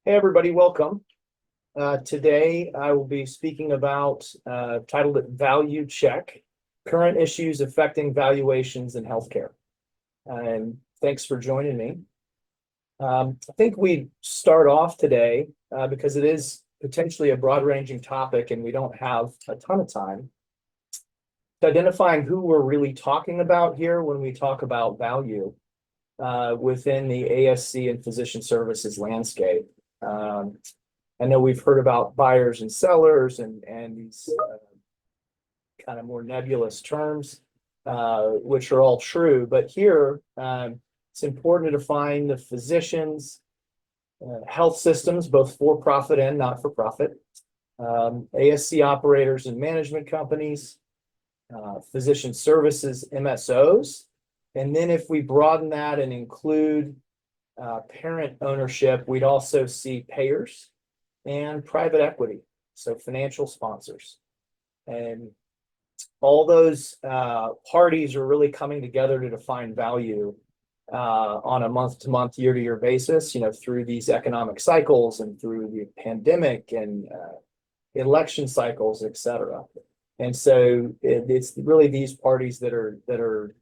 Hey everybody, welcome. Today I will be speaking about titled it Value Check, Current Issues Affecting Valuations in Healthcare. And thanks for joining me. I think we start off today because it is potentially a broad-ranging topic and we don't have a ton of time, identifying who we're really talking about here when we talk about value within the ASC and physician services landscape. I know we've heard about buyers and sellers and these kind of more nebulous terms, which are all true. But here, it's important to define the physicians, health systems, both for-profit and not-for-profit, ASC operators and management companies, physician services, MSOs. And then if we broaden that and include parent ownership, we'd also see payers and private equity, so financial sponsors. And all those parties are really coming together to define value on a month-to-month, year-to-year basis, through these economic cycles and through the pandemic and election cycles, et cetera. And so it's really these parties that are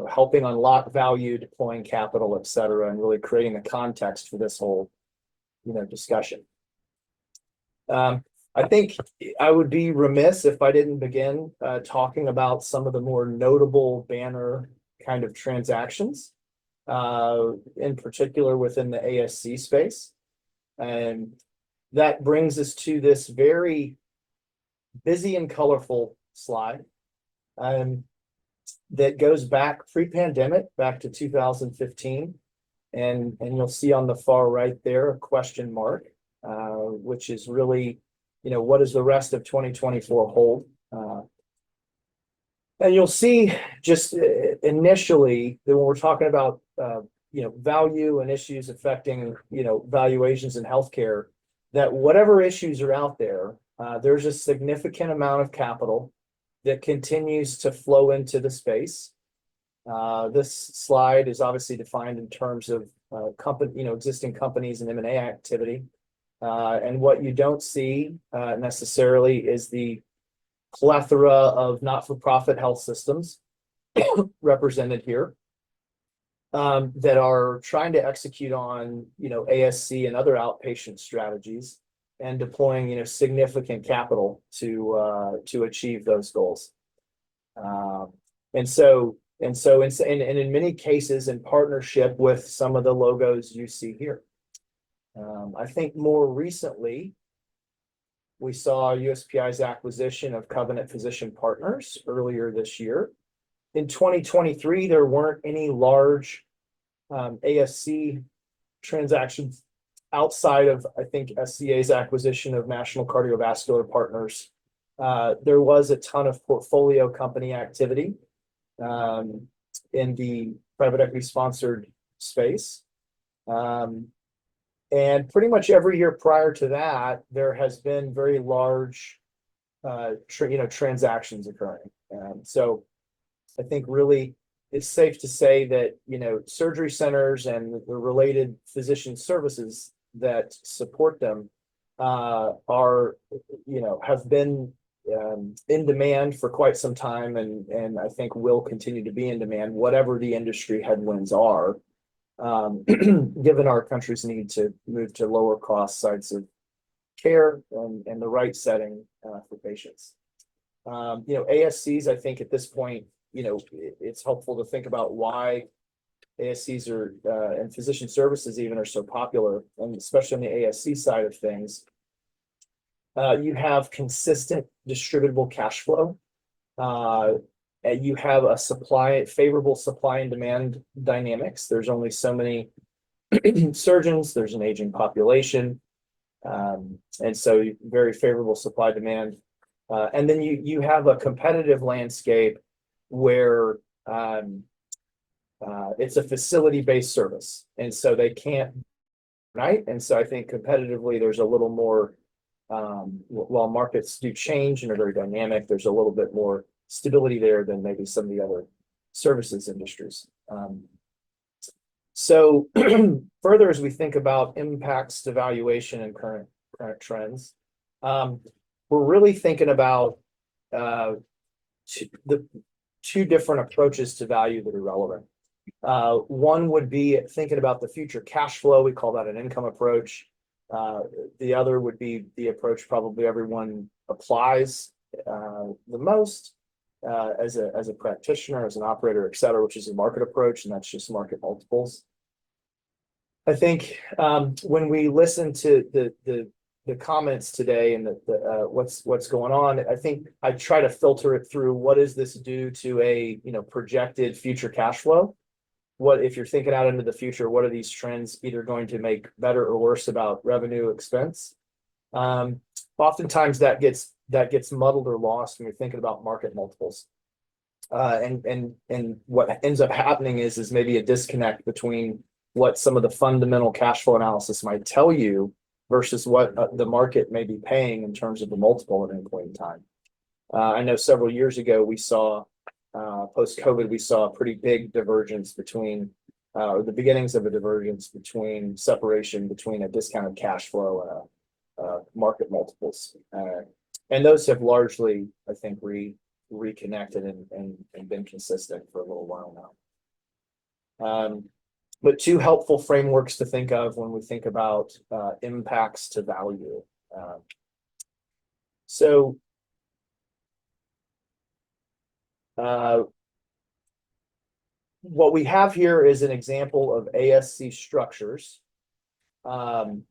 helping unlock value, deploying capital, et cetera, and really creating the context for this whole, discussion. I think I would be remiss if I didn't begin talking about some of the more notable banner kind of transactions, in particular within the ASC space. And that brings us to this very busy and colorful slide. That goes back pre-pandemic, back to 2015. And you'll see on the far right there a question mark, which is really, what does the rest of 2024 hold? And you'll see just initially that when we're talking about, value and issues affecting, valuations in healthcare, that whatever issues are out there, there's a significant amount of capital that continues to flow into the space. This slide is obviously defined in terms of existing companies and M&A activity. And what you don't see necessarily is the plethora of not-for-profit health systems represented here that are trying to execute on, ASC and other outpatient strategies and deploying, significant capital to achieve those goals. And in many cases, in partnership with some of the logos you see here. I think more recently, we saw USPI's acquisition of Covenant Physician Partners earlier this year. In 2023, there weren't any large ASC transactions outside of, I think, SCA's acquisition of National Cardiovascular Partners. There was a ton of portfolio company activity in the private equity sponsored space. And pretty much every year prior to that, there has been very large, transactions occurring. So I think really it's safe to say that, surgery centers and the related physician services that support them have been in demand for quite some time, and I think will continue to be in demand, whatever the industry headwinds are, given our country's need to move to lower cost sites of care and the right setting for patients. ASCs, I think at this point, it's helpful to think about why ASCs are and physician services even are so popular, and especially on the ASC side of things. You have consistent distributable cash flow. You have a favorable supply and demand dynamics. There's only so many surgeons, there's an aging population. And so very favorable supply demand. And then you have a competitive landscape where it's a facility-based service. And so they can't, right? And so I think competitively, there's a little more, while markets do change and are very dynamic, there's a little bit more stability there than maybe some of the other services industries. So from further, as we think about impacts to valuation and current trends, we're really thinking about the two different approaches to value that are relevant. One would be thinking about the future cash flow. We call that an income approach. The other would be the approach probably everyone applies the most as a practitioner, as an operator, et cetera, which is a market approach, and that's just market multiples. I think when we listen to the comments today and what's going on, I think I try to filter it through what does this do to a projected future cash flow. What if you're thinking out into the future, what are these trends either going to make better or worse about revenue expense? Oftentimes that gets muddled or lost when you're thinking about market multiples. And what ends up happening is maybe a disconnect between what some of the fundamental cash flow analysis might tell you versus what the market may be paying in terms of the multiple at any point in time. I know several years ago we saw post-COVID, we saw a pretty big divergence between, or the beginnings of a divergence between separation between a discounted cash flow and market multiples. And those have largely, I think, reconnected and been consistent for a little while now. But two helpful frameworks to think of when we think about impacts to value. What we have here is an example of ASC structures. And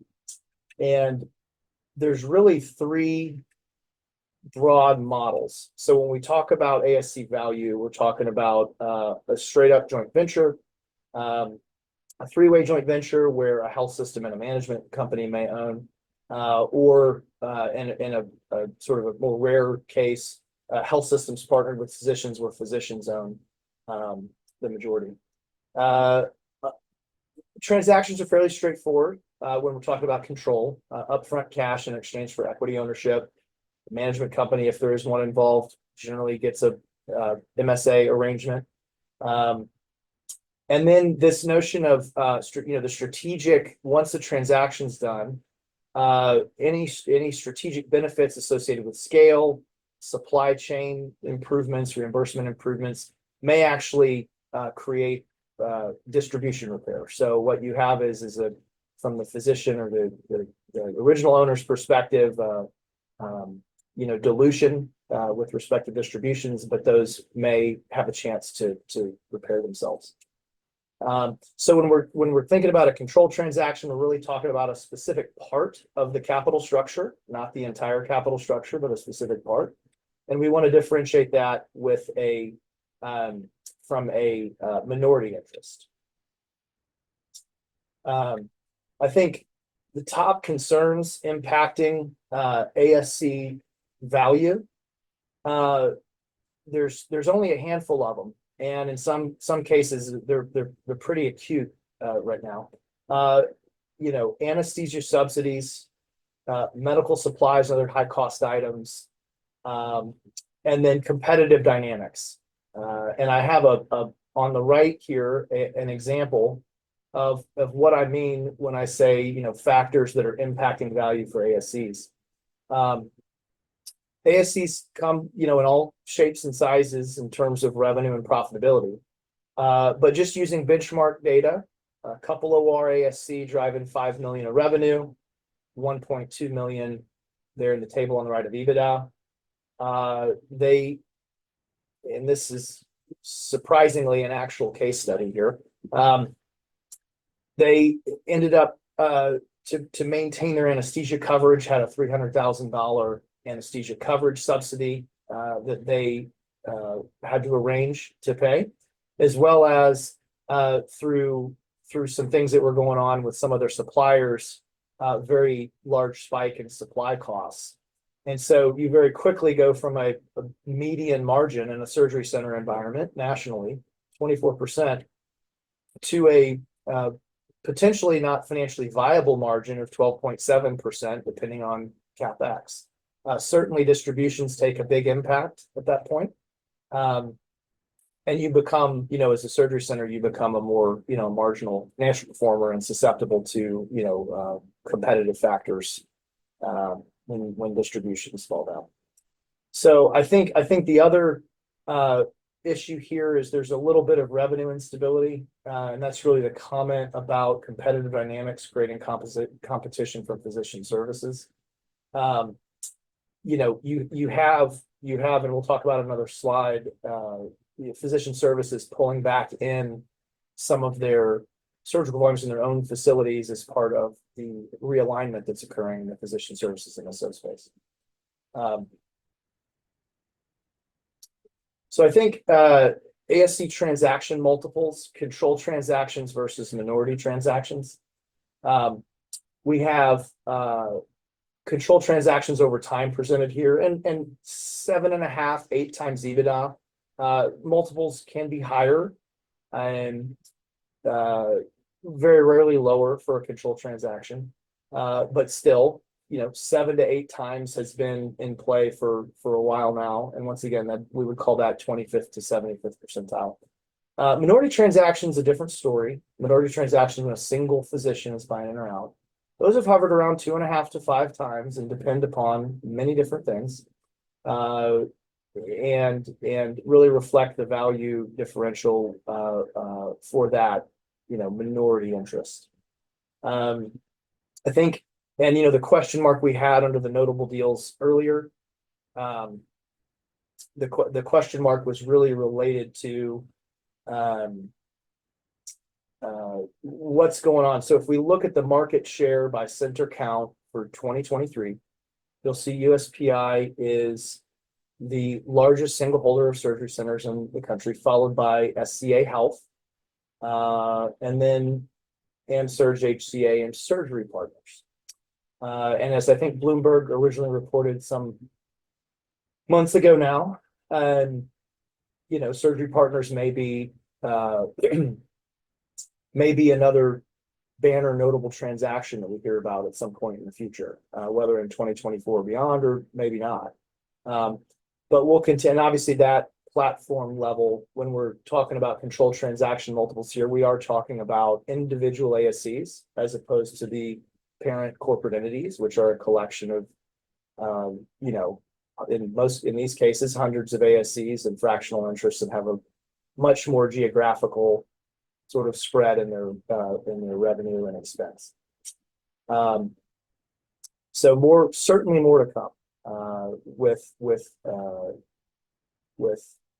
there's really three broad models. So when we talk about ASC value, we're talking about a straight up joint venture, a three-way joint venture where a health system and a management company may own, or in a sort of a more rare case, health systems partnered with physicians where physicians own the majority. Transactions are fairly straightforward when we're talking about control, upfront cash in exchange for equity ownership. The management company, if there is one involved, generally gets a MSA arrangement. And then this notion of the strategic, once the transaction's done, any strategic benefits associated with scale, supply chain improvements, reimbursement improvements may actually create distribution repair. So what you have is from the physician or the original owner's perspective, dilution with respect to distributions, but those may have a chance to repair themselves. So when we're thinking about a control transaction, we're really talking about a specific part of the capital structure, not the entire capital structure, but a specific part. And we want to differentiate that with from a minority interest. I think the top concerns impacting ASC value, there's only a handful of them, and in some cases they're pretty acute right now. Anesthesia subsidies, medical supplies, other high cost items, and then competitive dynamics. And I have on the right here an example of what I mean when I say factors that are impacting value for ASCs. ASCs come in all shapes and sizes in terms of revenue and profitability. But just using benchmark data, a couple OR ASC driving $5 million of revenue, 1.2 million there in the table on the right of EBITDA. And this is surprisingly an actual case study here. They ended up to maintain their anesthesia coverage, had a $300,000 anesthesia coverage subsidy that they had to arrange to pay, as well as through some things that were going on with some of their suppliers, very large spike in supply costs. And so you very quickly go from a median margin in a surgery center environment nationally, 24%, to a potentially not financially viable margin of 12.7%, depending on CapEx. Certainly distributions take a big impact at that point. And you become, as a surgery center, you become a more, marginal national performer and susceptible to, competitive factors when distributions fall down. So I think the other issue here is there's a little bit of revenue instability, and that's really the comment about competitive dynamics creating competition for physician services. You have, and we'll talk about another slide, physician services pulling back in some of their surgical volumes in their own facilities as part of the realignment that's occurring in the physician services and ASC space. So I think ASC transaction multiples, control transactions versus minority transactions. We have control transactions over time presented here, and 7.5, 8 times EBITDA. Multiples can be higher and very rarely lower for a control transaction, but still, 7 to 8 times has been in play for a while now. And once again, that we would call that 25th to 75th percentile. Minority transactions, a different story. Minority transactions when a single physician is buying in or out. Those have hovered around 2.5 to 5 times and depend upon many different things, and really reflect the value differential for that minority interest. I think, and the question mark we had under the notable deals earlier, the question mark was really related to what's going on. So if we look at the market share by center count for 2023, you'll see USPI is the largest single holder of surgery centers in the country, followed by SCA Health, and then AmSurg, HCA, and Surgery Partners. And as I think Bloomberg originally reported some months ago now, Surgery Partners may be another banner notable transaction that we hear about at some point in the future, whether in 2024 or beyond, or maybe not. But we'll continue. Obviously, that platform level, when we're talking about controlled transaction multiples here, we are talking about individual ASCs as opposed to the parent corporate entities, which are a collection of, in these cases, hundreds of ASCs and fractional interests that have a much more geographical sort of spread in their revenue and expense. So certainly more to come with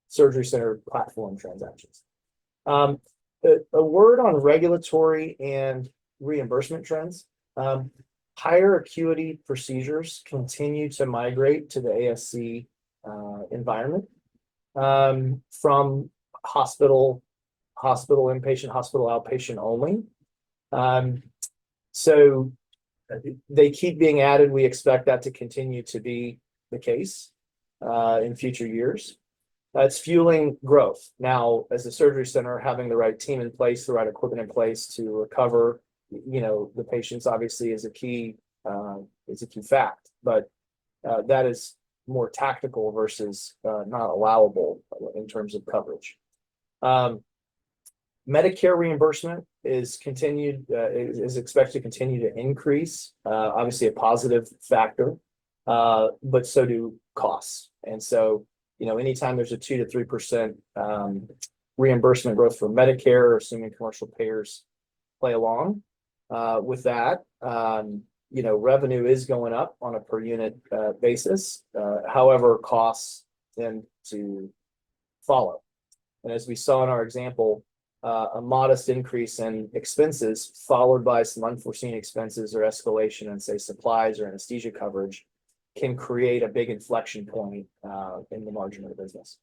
surgery center platform transactions. A word on regulatory and reimbursement trends. Higher acuity procedures continue to migrate to the ASC environment from hospital inpatient, hospital outpatient only. So they keep being added. We expect that to continue to be the case in future years. It's fueling growth. Now, as a surgery center, having the right team in place, the right equipment in place to recover, the patients obviously is a key fact, but that is more tactical versus not allowable in terms of coverage. Medicare reimbursement is expected to continue to increase, obviously a positive factor, but so do costs. And so, anytime there's a 2 to 3% reimbursement growth for Medicare, assuming commercial payers play along with that, revenue is going up on a per unit basis. However, costs tend to follow. And as we saw in our example, a modest increase in expenses followed by some unforeseen expenses or escalation in, say, supplies or anesthesia coverage can create a big inflection point in the margin of the business.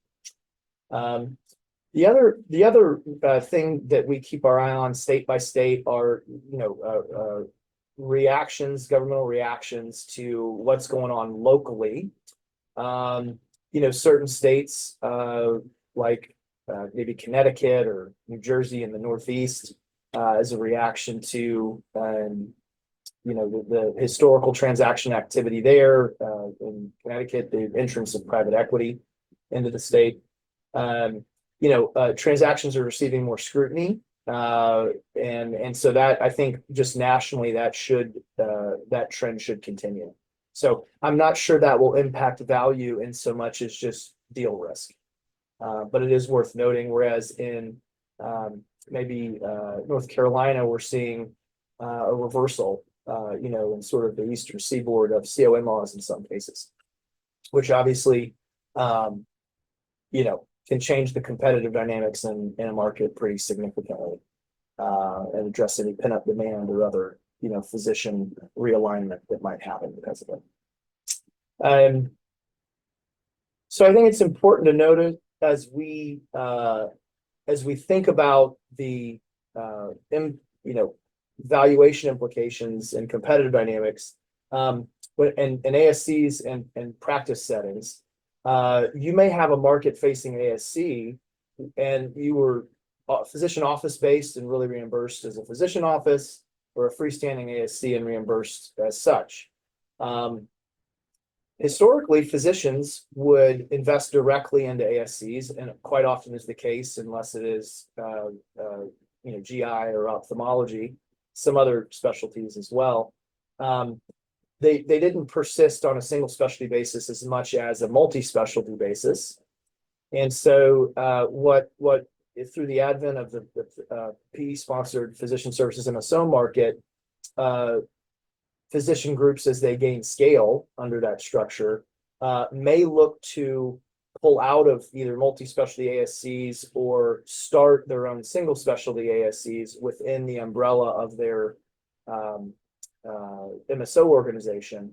The other thing that we keep our eye on state by state are governmental reactions to what's going on locally. Certain states like maybe Connecticut or New Jersey in the Northeast as a reaction to the historical transaction activity there. In Connecticut, the entrance of private equity into the state. transactions are receiving more scrutiny. And so that, I think, just nationally, that trend should continue. So I'm not sure that will impact value in so much as just deal risk. But it is worth noting, whereas in maybe North Carolina, we're seeing a reversal, in sort of the Eastern Seaboard of CON laws in some cases, which obviously, can change the competitive dynamics in a market pretty significantly, and address any pent-up demand or other, physician realignment that might happen because of it. So I think it's important to note as we think about the valuation implications and competitive dynamics, but in ASCs and practice settings, you may have a market-facing ASC, and you were physician office based and really reimbursed as a physician office, or a freestanding ASC and reimbursed as such. Historically, physicians would invest directly into ASCs, and quite often is the case, unless it is GI or ophthalmology, some other specialties as well. They didn't persist on a single specialty basis as much as a multi-specialty basis. And so what through the advent of the PE-sponsored physician services MSO market, physician groups, as they gain scale under that structure, may look to pull out of either multi-specialty ASCs or start their own single specialty ASCs within the umbrella of their MSO organization,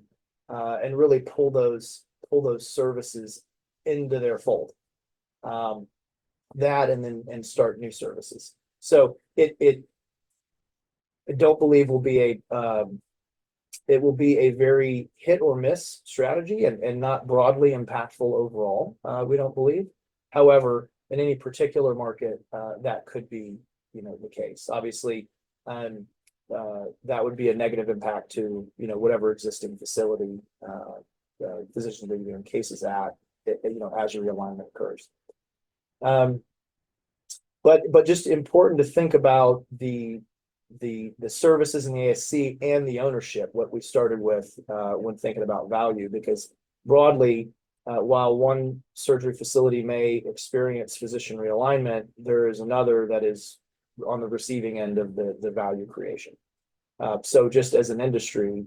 and really pull those services into their fold. That and start new services. So I don't believe it will be a very hit or miss strategy, and not broadly impactful overall. We don't believe. However, in any particular market, that could be the case. Obviously, that would be a negative impact to whatever existing facility physicians are doing cases at, as your realignment occurs. But just important to think about the services in the ASC and the ownership, what we started with when thinking about value, because broadly, while one surgery facility may experience physician realignment, there is another that is on the receiving end of the value creation. So just as an industry,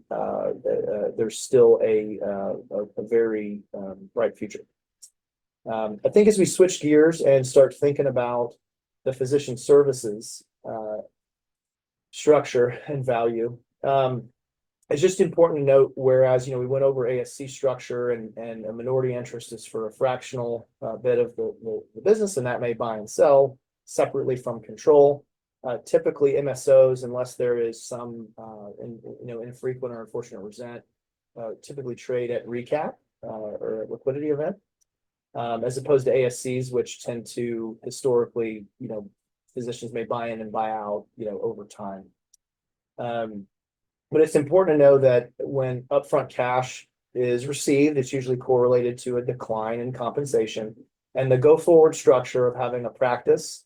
there's still a very bright future. I think as we switch gears and start thinking about the physician services structure and value, it's just important to note, whereas we went over ASC structure and a minority interest is for a fractional bit of the business, and that may buy and sell separately from control. Typically MSOs, unless there is some infrequent or unfortunate resent, typically trade at recap or liquidity event, as opposed to ASCs, which tend to historically, physicians may buy in and buy out, over time. But it's important to know that when upfront cash is received, it's usually correlated to a decline in compensation, and the go-forward structure of having a practice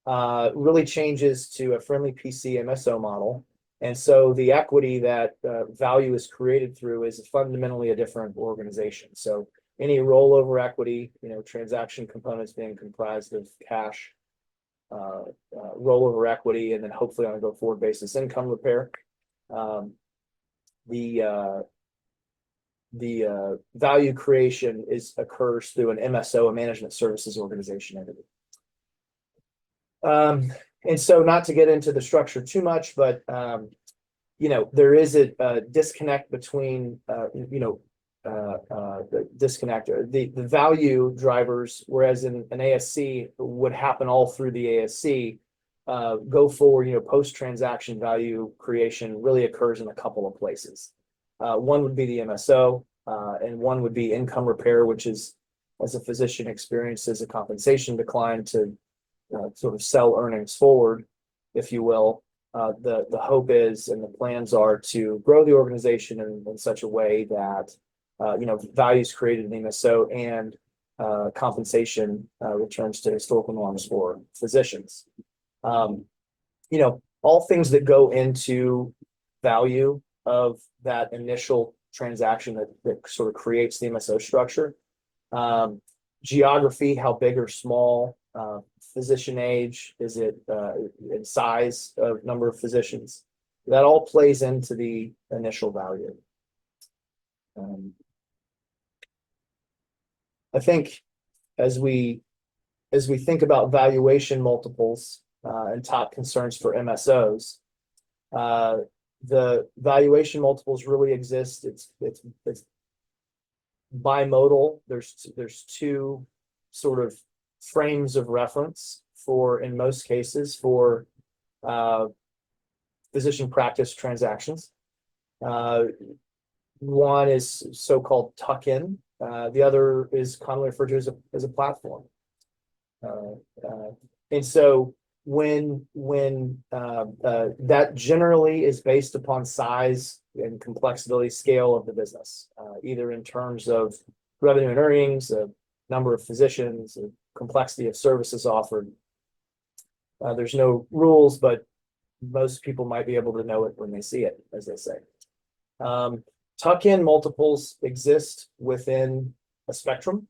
really changes to a friendly PC MSO model. And so the equity that value is created through is fundamentally a different organization. So any rollover equity, transaction components being comprised of cash, rollover equity, and then hopefully on a go-forward basis, income repair. The value creation occurs through an MSO, a management services organization entity. And so, not to get into the structure too much, but there is a disconnect between the value drivers, whereas in an ASC would happen all through the ASC. Go forward, post-transaction value creation really occurs in a couple of places. One would be the MSO, and one would be income repair, which is, as a physician experiences a compensation decline, to sort of sell earnings forward, if you will. The hope is, and the plans are, to grow the organization in such a way that value is created in the MSO, and compensation returns to historical norms for physicians. All things that go into value of that initial transaction that sort of creates the MSO structure. Geography, how big or small, physician age, is it in size of number of physicians? That all plays into the initial value. I think as we think about valuation multiples and top concerns for MSOs, the valuation multiples really exist. It's bimodal. There's two sort of frames of reference for, in most cases, for physician practice transactions. One is so-called tuck-in. The other is commonly referred to as a platform. And so when that generally is based upon size and complexity scale of the business, either in terms of revenue and earnings, number of physicians, complexity of services offered. There's no rules, but most people might be able to know it when they see it, as they say. Tuck-in multiples exist within a spectrum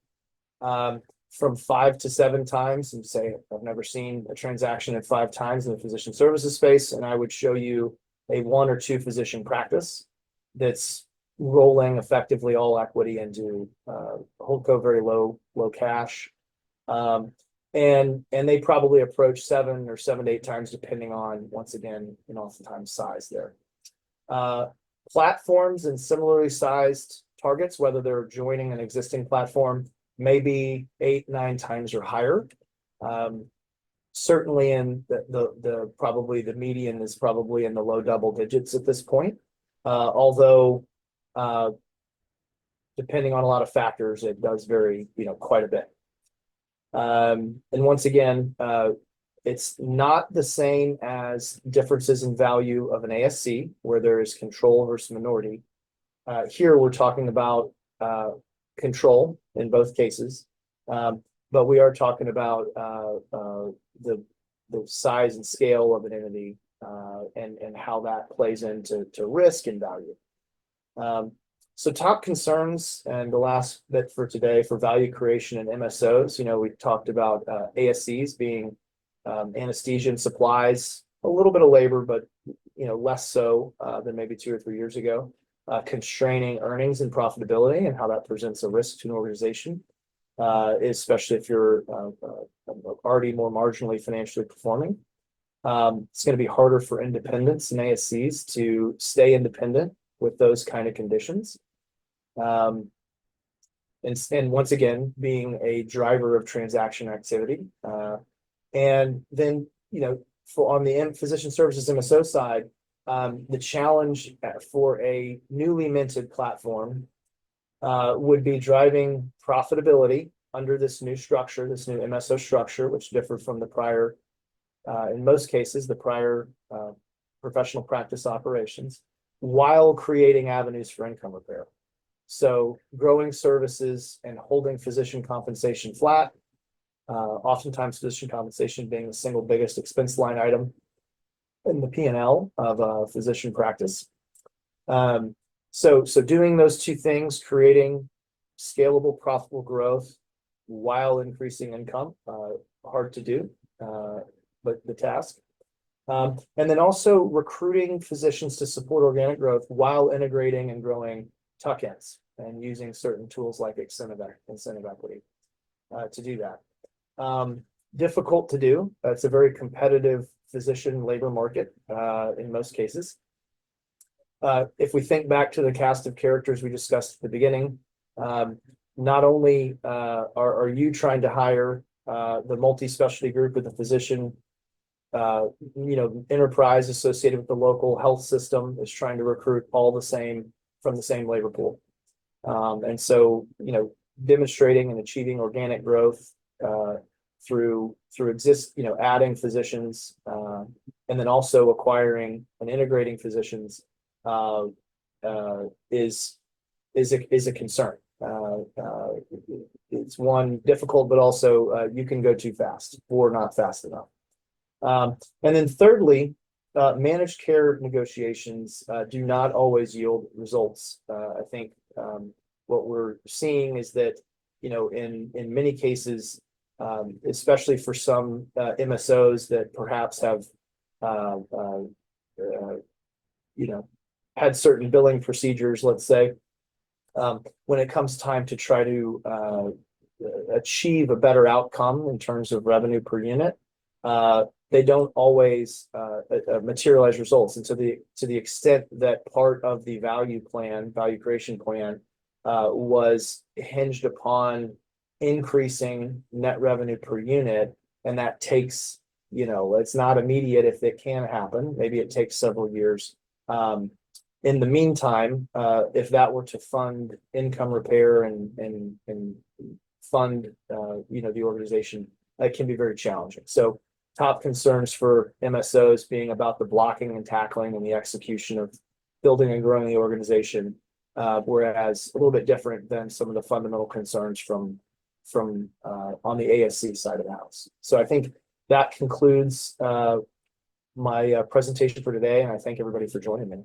from 5 to 7 times. And say, I've never seen a transaction at 5 times in the physician services space, and I would show you a 1 or 2 physician practice that's rolling effectively all equity into holdco, very low cash. And they probably approach 7 or 7 to 8 times, depending on, once again, oftentimes size there. Platforms and similarly sized targets, whether they're joining an existing platform, maybe 8, 9 times or higher. Certainly in the probably the median is probably in the low double digits at this point. Although depending on a lot of factors, it does vary, quite a bit. And once again, it's not the same as differences in value of an ASC, where there is control versus minority. Here we're talking about control in both cases, but we are talking about the size and scale of an entity and how that plays into risk and value. So top concerns, and the last bit for today for value creation and MSOs. We talked about ASCs being anesthesia and supplies, a little bit of labor, but less so than maybe 2 or 3 years ago. Constraining earnings and profitability, and how that presents a risk to an organization, especially if you're already more marginally financially performing. It's going to be harder for independents and ASCs to stay independent with those kind of conditions. And once again, being a driver of transaction activity. And then, on the physician services MSO side, the challenge for a newly minted platform would be driving profitability under this new structure, this new MSO structure, which differed from the prior, in most cases, the prior professional practice operations, while creating avenues for income repair. So growing services and holding physician compensation flat, oftentimes physician compensation being the single biggest expense line item in the P&L of a physician practice. So doing those two things, creating scalable, profitable growth while increasing income, hard to do, but the task. And then also recruiting physicians to support organic growth while integrating and growing tuck-ins and using certain tools like incentive equity to do that. Difficult to do. It's a very competitive physician labor market in most cases. If we think back to the cast of characters we discussed at the beginning, not only are you trying to hire the multi-specialty group of the physician enterprise associated with the local health system is trying to recruit all the same from the same labor pool. And so, demonstrating and achieving organic growth through adding physicians and then also acquiring and integrating physicians is a concern. it's one difficult, but also you can go too fast or not fast enough. And then thirdly, managed care negotiations do not always yield results. I think what we're seeing is that, in many cases, especially for some MSOs that perhaps have, had certain billing procedures, let's say, when it comes time to try to achieve a better outcome in terms of revenue per unit, they don't always materialize results. And to the extent that part of the value creation plan, was hinged upon increasing net revenue per unit, and that takes, it's not immediate if it can happen. Maybe it takes several years. In the meantime, if that were to fund income repair and fund, the organization, it can be very challenging. So top concerns for MSOs being about the blocking and tackling and the execution of building and growing the organization, whereas a little bit different than some of the fundamental concerns from on the ASC side of the house. So I think that concludes my presentation for today, and I thank everybody for joining me.